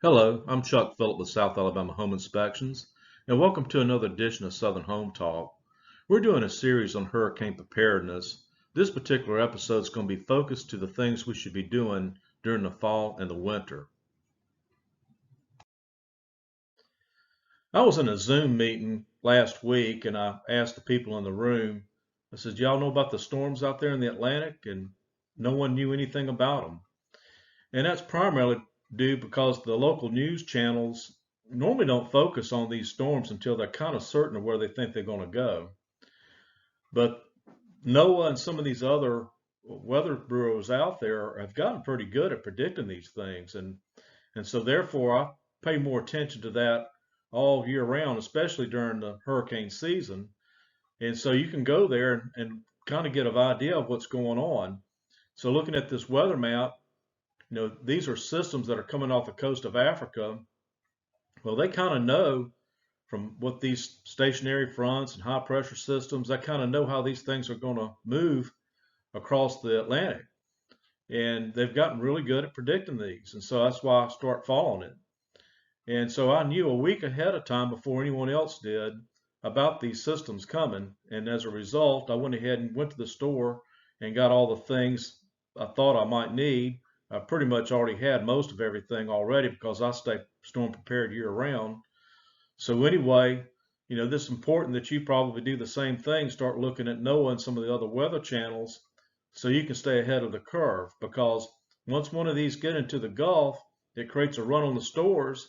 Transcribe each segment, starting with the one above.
Hello, I'm Chuck Phillip with South Alabama Home Inspections, and welcome to another edition of Southern Home Talk. We're doing a series on hurricane preparedness. This particular episode is going to be focused to the things we should be doing during the fall and the winter. I was in a Zoom meeting last week and I asked the people in the room, I said, y'all know about the storms out there in the Atlantic? And no one knew anything about them. And that's primarily due because the local news channels normally don't focus on these storms until they're kind of certain of where they think they're going to go. But NOAA and some of these other weather bureaus out there have gotten pretty good at predicting these things. And so therefore I pay more attention to that all year round, especially during the hurricane season. And so you can go there and kind of get an idea of what's going on. So looking at this weather map, these are systems that are coming off the coast of Africa. Well, they kind of know from what these stationary fronts and high pressure systems, they kind of know how these things are going to move across the Atlantic. And they've gotten really good at predicting these. And so that's why I start following it. And so I knew a week ahead of time before anyone else did about these systems coming. And as a result, I went ahead and went to the store and got all the things I thought I might need. I pretty much already had most of everything already because I stay storm prepared year round. So anyway, this is important that you probably do the same thing. Start looking at NOAA and some of the other weather channels so you can stay ahead of the curve, because once one of these get into the Gulf, it creates a run on the stores.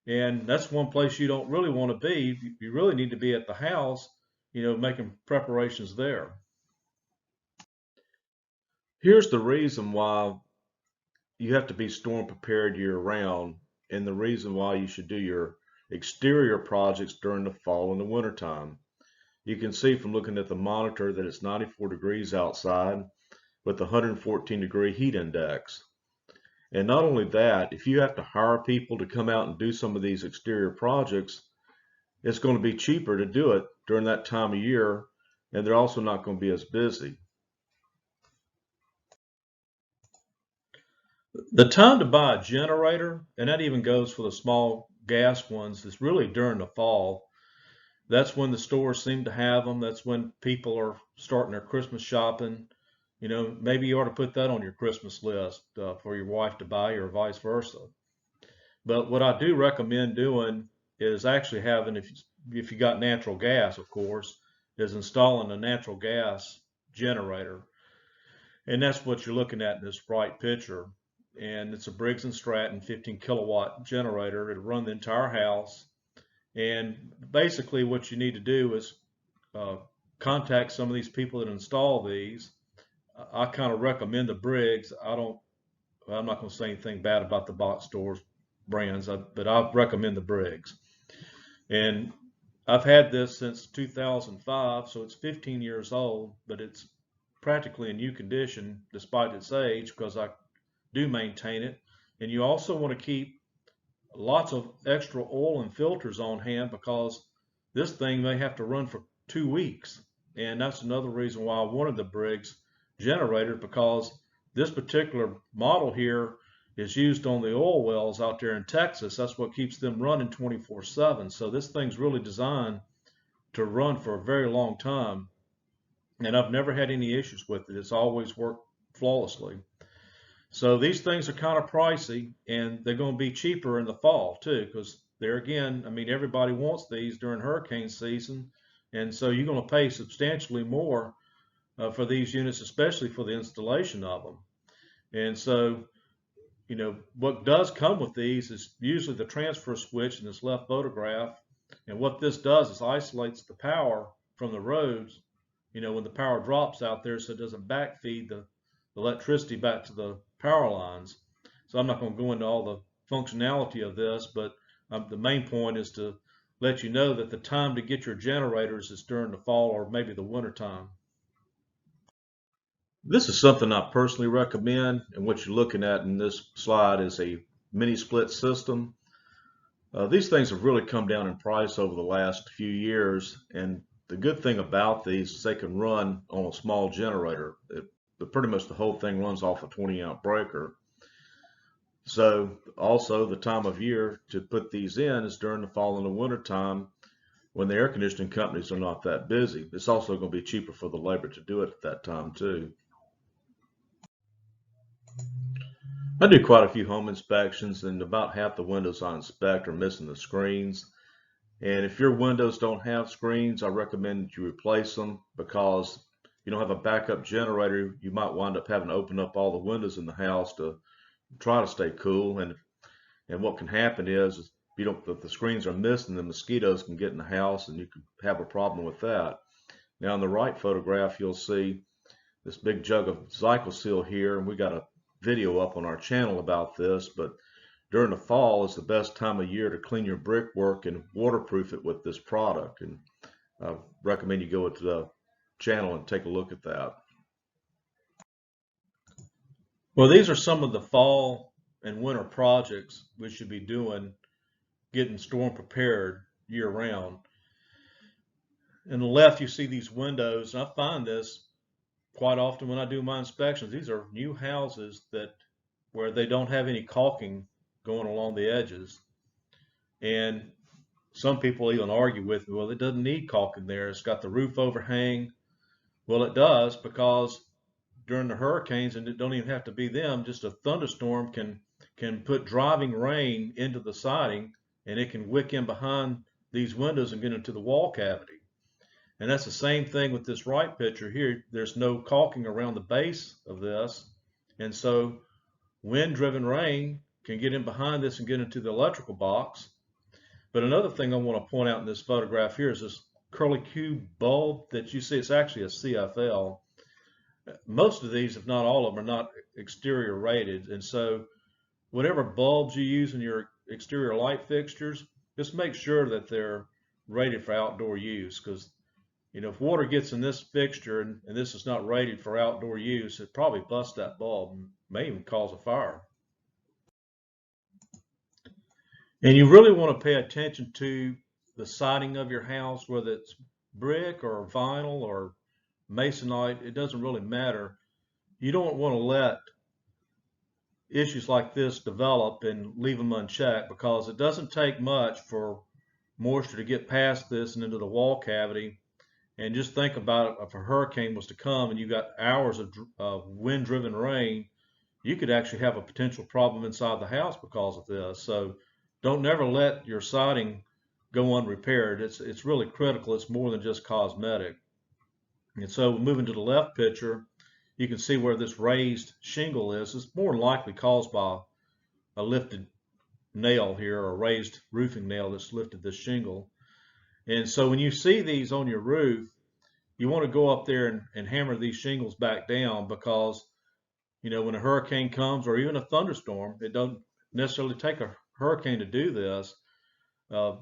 And that's one place you don't really want to be. You really need to be at the house, making preparations there. Here's the reason why you have to be storm prepared year round, and the reason why you should do your exterior projects during the fall and the winter time. You can see from looking at the monitor that it's 94 degrees outside with a 114-degree heat index. And not only that, if you have to hire people to come out and do some of these exterior projects, it's going to be cheaper to do it during that time of year, and they're also not going to be as busy. The time to buy a generator, and that even goes for the small gas ones, is really during the fall. That's when the stores seem to have them. That's when people are starting their Christmas shopping. Maybe you ought to put that on your Christmas list for your wife to buy, or vice versa. But what I do recommend doing is actually having, if you got natural gas, of course, is installing a natural gas generator. And that's what you're looking at in this right picture. And it's a Briggs & Stratton 15 kilowatt generator. It'll run the entire house. And basically what you need to do is contact some of these people that install these. I kind of recommend the Briggs. I'm not going to say anything bad about the box stores brands, but I recommend the Briggs. And I've had this since 2005, so it's 15 years old, but it's practically in new condition despite its age, because I do maintain it. And you also want to keep lots of extra oil and filters on hand, because this thing may have to run for 2 weeks. And that's another reason why I wanted the Briggs generator, because this particular model here is used on the oil wells out there in Texas. That's what keeps them running 24/7. So this thing's really designed to run for a very long time. And I've never had any issues with it. It's always worked flawlessly. So these things are kind of pricey, and they're going to be cheaper in the fall too, because there again, everybody wants these during hurricane season. And so you're going to pay substantially more for these units, especially for the installation of them. And so, what does come with these is usually the transfer switch in this left photograph. And what this does is isolates the power from the roads, when the power drops out there, so it doesn't backfeed the electricity back to the power lines. So I'm not going to go into all the functionality of this, but the main point is to let you know that the time to get your generators is during the fall or maybe the winter time. This is something I personally recommend, and what you're looking at in this slide is a mini split system. These things have really come down in price over the last few years, and the good thing about these is they can run on a small generator. But pretty much the whole thing runs off a 20 amp breaker. So also the time of year to put these in is during the fall and the winter time when the air conditioning companies are not that busy. It's also going to be cheaper for the labor to do it at that time too. I do quite a few home inspections, and about half the windows I inspect are missing the screens. And if your windows don't have screens, I recommend that you replace them, because you don't have a backup generator, you might wind up having to open up all the windows in the house to try to stay cool. And what can happen is if you don't, if the screens are missing, the mosquitoes can get in the house, and you could have a problem with that. Now in the right photograph, you'll see this big jug of Zyclosil here, and we got a video up on our channel about this. But during the fall is the best time of year to clean your brickwork and waterproof it with this product. And I recommend you go to the channel and take a look at that. Well, these are some of the fall and winter projects we should be doing, getting storm prepared year round. On the left, you see these windows, and I find this quite often when I do my inspections. These are new houses where they don't have any caulking going along the edges. And some people even argue with me, well, it doesn't need caulking there. It's got the roof overhang. Well, it does, because during the hurricanes, and it don't even have to be them, just a thunderstorm can put driving rain into the siding, and it can wick in behind these windows and get into the wall cavity. And that's the same thing with this right picture here. There's no caulking around the base of this, and so wind-driven rain can get in behind this and get into the electrical box. But another thing I want to point out in this photograph here is this curly cube bulb that you see. It's actually a CFL. Most of these, if not all of them, are not exterior rated, and so whatever bulbs you use in your exterior light fixtures, just make sure that they're rated for outdoor use, because if water gets in this fixture and this is not rated for outdoor use, it probably busts that bulb and may even cause a fire. And you really want to pay attention to the siding of your house, whether it's brick or vinyl or masonite. It doesn't really matter. You don't want to let issues like this develop and leave them unchecked, because it doesn't take much for moisture to get past this and into the wall cavity. And just think about it, if a hurricane was to come and you got hours of wind-driven rain, you could actually have a potential problem inside the house because of this. So don't never let your siding go unrepaired. It's really critical. It's more than just cosmetic. And so moving to the left picture, you can see where this raised shingle is. It's more than likely caused by a lifted nail here, or a raised roofing nail that's lifted this shingle. And so when you see these on your roof, you want to go up there and hammer these shingles back down, because when a hurricane comes, or even a thunderstorm, it doesn't necessarily take a hurricane to do this. A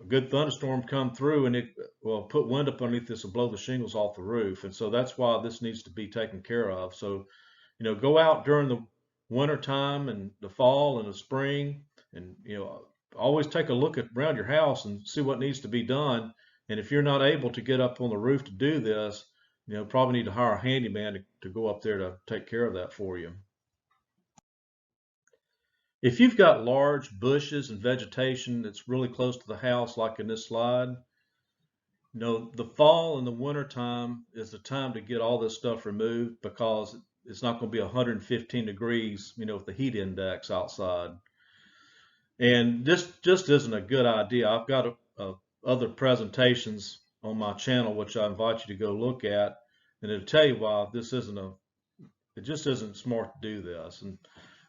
good thunderstorm come through and it will put wind up underneath this and blow the shingles off the roof. And so that's why this needs to be taken care of. So, go out during the winter time and the fall and the spring, and, always take a look around your house and see what needs to be done. And if you're not able to get up on the roof to do this, probably need to hire a handyman to go up there to take care of that for you. If you've got large bushes and vegetation that's really close to the house, like in this slide, the fall and the winter time is the time to get all this stuff removed, because it's not going to be 115 degrees, with the heat index outside. And this just isn't a good idea. I've got other presentations on my channel, which I invite you to go look at, and it'll tell you why it just isn't smart to do this. And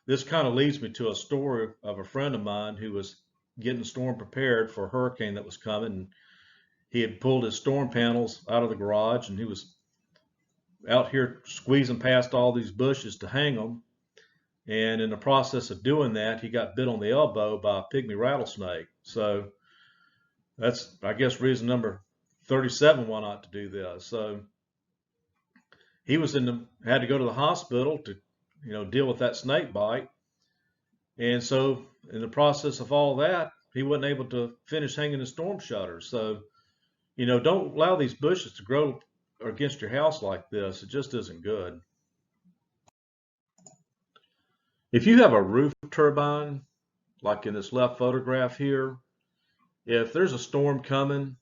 this kind of leads me to a story of a friend of mine who was getting storm prepared for a hurricane that was coming. And he had pulled his storm panels out of the garage, and he was out here squeezing past all these bushes to hang them. And in the process of doing that, he got bit on the elbow by a pygmy rattlesnake. So that's, I guess, reason number 37 why not to do this. So he had to go to the hospital to deal with that snake bite. And so in the process of all that, he wasn't able to finish hanging his storm shutters. So, don't allow these bushes to grow against your house like this. It just isn't good. If you have a roof turbine, like in this left photograph here, if there's a storm coming,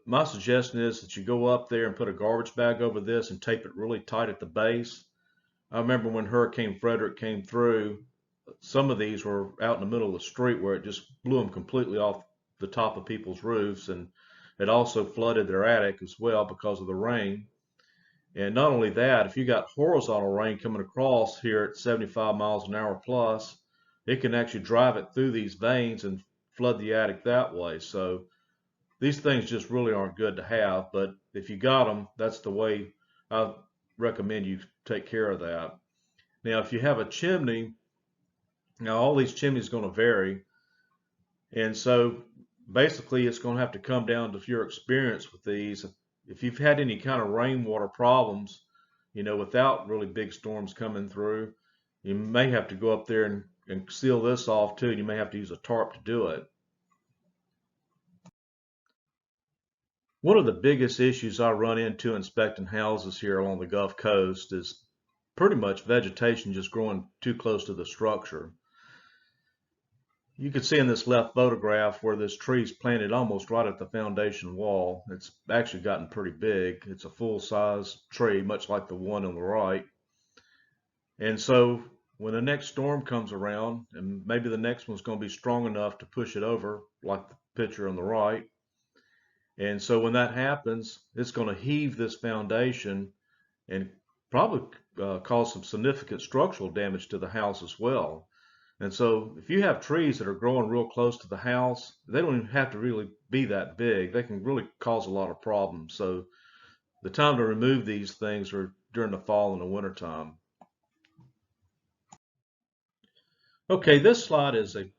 my suggestion is that you go up there and put a garbage bag over this and tape it really tight at the base. I remember when Hurricane Frederick came through, some of these were out in the middle of the street where it just blew them completely off the top of people's roofs, and it also flooded their attic as well because of the rain. And not only that, if you got horizontal rain coming across here at 75 miles an hour plus, it can actually drive it through these veins and flood the attic that way. So these things just really aren't good to have, but if you got them, that's the way I recommend you take care of that. Now, if you have a chimney, now all these chimneys are going to vary, and so basically it's going to have to come down to your experience with these. If you've had any kind of rainwater problems, without really big storms coming through, you may have to go up there and seal this off too, and you may have to use a tarp to do it. One of the biggest issues I run into inspecting houses here along the Gulf Coast is pretty much vegetation just growing too close to the structure. You can see in this left photograph where this tree is planted almost right at the foundation wall. It's actually gotten pretty big. It's a full-size tree, much like the one on the right. And so when the next storm comes around, and maybe the next one's going to be strong enough to push it over, like the picture on the right, and so when that happens, it's going to heave this foundation and probably cause some significant structural damage to the house as well. And so if you have trees that are growing real close to the house, they don't even have to really be that big. They can really cause a lot of problems. So the time to remove these things are during the fall and the winter time. Okay, this slide is a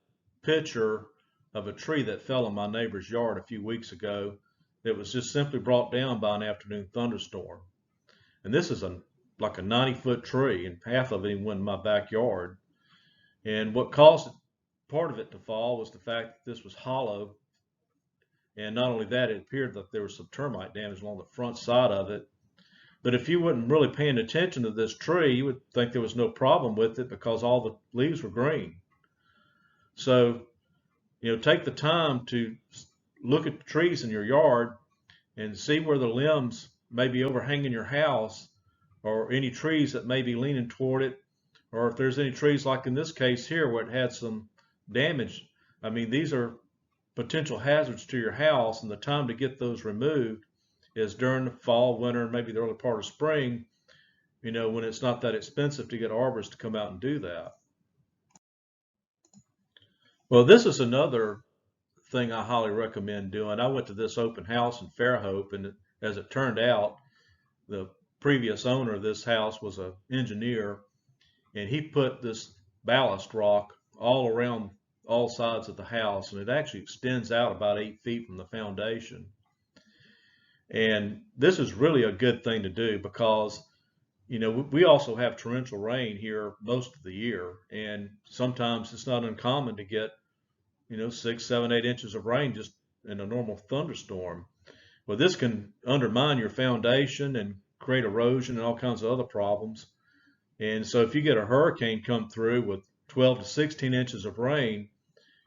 picture of a tree that fell in my neighbor's yard a few weeks ago. It was just simply brought down by an afternoon thunderstorm. And this is like a 90-foot tree, and half of it even went in my backyard. And what caused part of it to fall was the fact that this was hollow. And not only that, it appeared that there was some termite damage along the front side of it. But if you weren't really paying attention to this tree, you would think there was no problem with it because all the leaves were green. So, take the time to look at the trees in your yard and see where the limbs may be overhanging your house, or any trees that may be leaning toward it, or if there's any trees like in this case here where it had some damage. I mean, these are potential hazards to your house, and the time to get those removed is during the fall, winter, and maybe the early part of spring, when it's not that expensive to get arborists to come out and do that. Well, this is another thing I highly recommend doing. I went to this open house in Fairhope, and as it turned out, the previous owner of this house was an engineer, and he put this ballast rock all around all sides of the house, and it actually extends out about 8 feet from the foundation. And this is really a good thing to do because, we also have torrential rain here most of the year, and sometimes it's not uncommon to get, 6, 7, 8 inches of rain just in a normal thunderstorm. Well, this can undermine your foundation and create erosion and all kinds of other problems. And so if you get a hurricane come through with 12 to 16 inches of rain,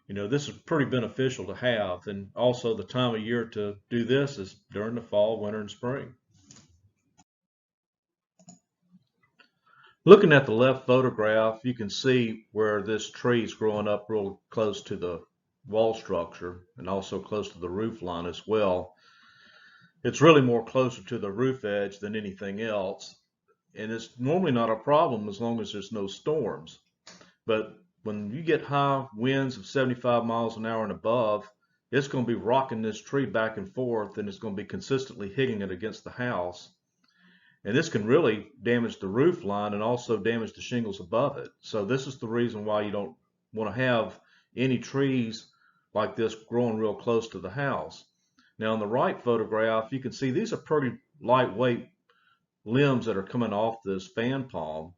this is pretty beneficial to have. And also the time of year to do this is during the fall, winter, and spring. Looking at the left photograph, you can see where this tree is growing up real close to the wall structure and also close to the roof line as well. It's really more closer to the roof edge than anything else. And it's normally not a problem as long as there's no storms. But when you get high winds of 75 miles an hour and above, it's going to be rocking this tree back and forth, and it's going to be consistently hitting it against the house. And this can really damage the roof line and also damage the shingles above it. So this is the reason why you don't want to have any trees like this growing real close to the house. Now in the right photograph, you can see these are pretty lightweight limbs that are coming off this fan palm.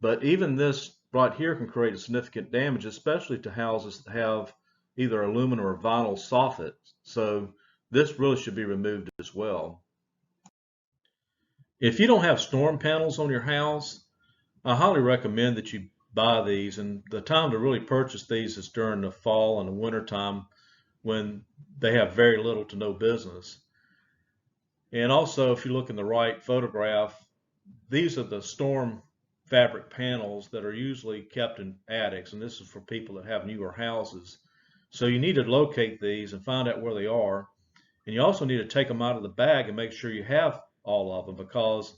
But even this right here can create significant damage, especially to houses that have either aluminum or vinyl soffit. So this really should be removed as well. If you don't have storm panels on your house, I highly recommend that you buy these, and the time to really purchase these is during the fall and the winter time when they have very little to no business. And also, if you look in the right photograph, these are the storm fabric panels that are usually kept in attics, and this is for people that have newer houses. So you need to locate these and find out where they are. And you also need to take them out of the bag and make sure you have all of them, because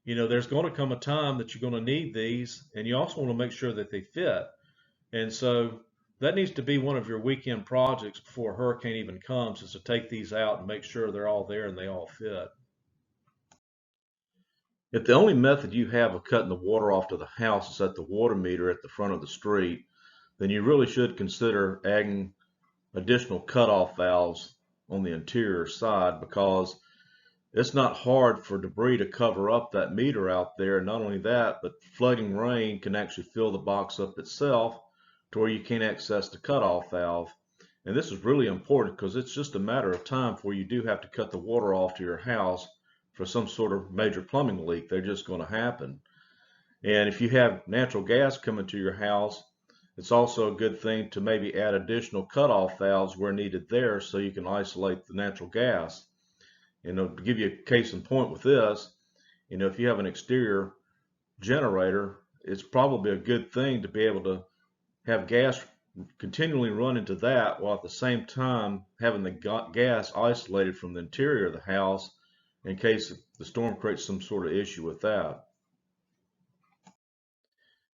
there's going to come a time that you're going to need these, and you also want to make sure that they fit. And so that needs to be one of your weekend projects before a hurricane even comes, is to take these out and make sure they're all there and they all fit. If the only method you have of cutting the water off to the house is at the water meter at the front of the street, then you really should consider adding additional cutoff valves on the interior side, because it's not hard for debris to cover up that meter out there. And not only that, but flooding rain can actually fill the box up itself to where you can't access the cutoff valve. And this is really important because it's just a matter of time before you do have to cut the water off to your house for some sort of major plumbing leak. They're just going to happen. And if you have natural gas coming to your house, it's also a good thing to maybe add additional cutoff valves where needed there, so you can isolate the natural gas. To give you a case in point with this, if you have an exterior generator, it's probably a good thing to be able to have gas continually run into that, while at the same time having the gas isolated from the interior of the house in case the storm creates some sort of issue with that.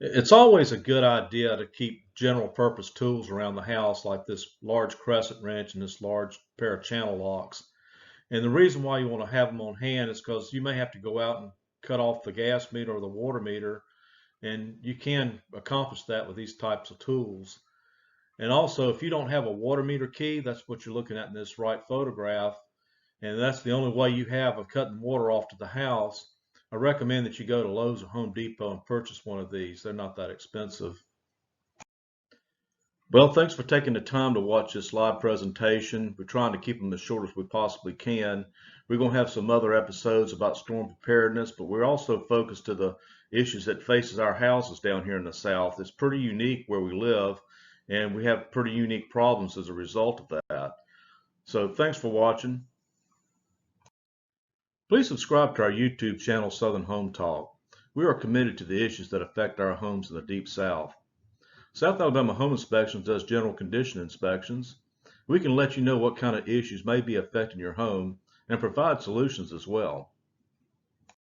It's always a good idea to keep general purpose tools around the house, like this large crescent wrench and this large pair of channel locks. And the reason why you want to have them on hand is because you may have to go out and cut off the gas meter or the water meter, and you can accomplish that with these types of tools. And also, if you don't have a water meter key, that's what you're looking at in this right photograph, and that's the only way you have of cutting water off to the house, I recommend that you go to Lowe's or Home Depot and purchase one of these. They're not that expensive. Well, thanks for taking the time to watch this live presentation. We're trying to keep them as short as we possibly can. We're going to have some other episodes about storm preparedness, but we're also focused to the issues that faces our houses down here in the South. It's pretty unique where we live, and we have pretty unique problems as a result of that. So thanks for watching. Please subscribe to our YouTube channel, Southern Home Talk. We are committed to the issues that affect our homes in the Deep South. South Alabama Home Inspections does general condition inspections. We can let you know what kind of issues may be affecting your home and provide solutions as well.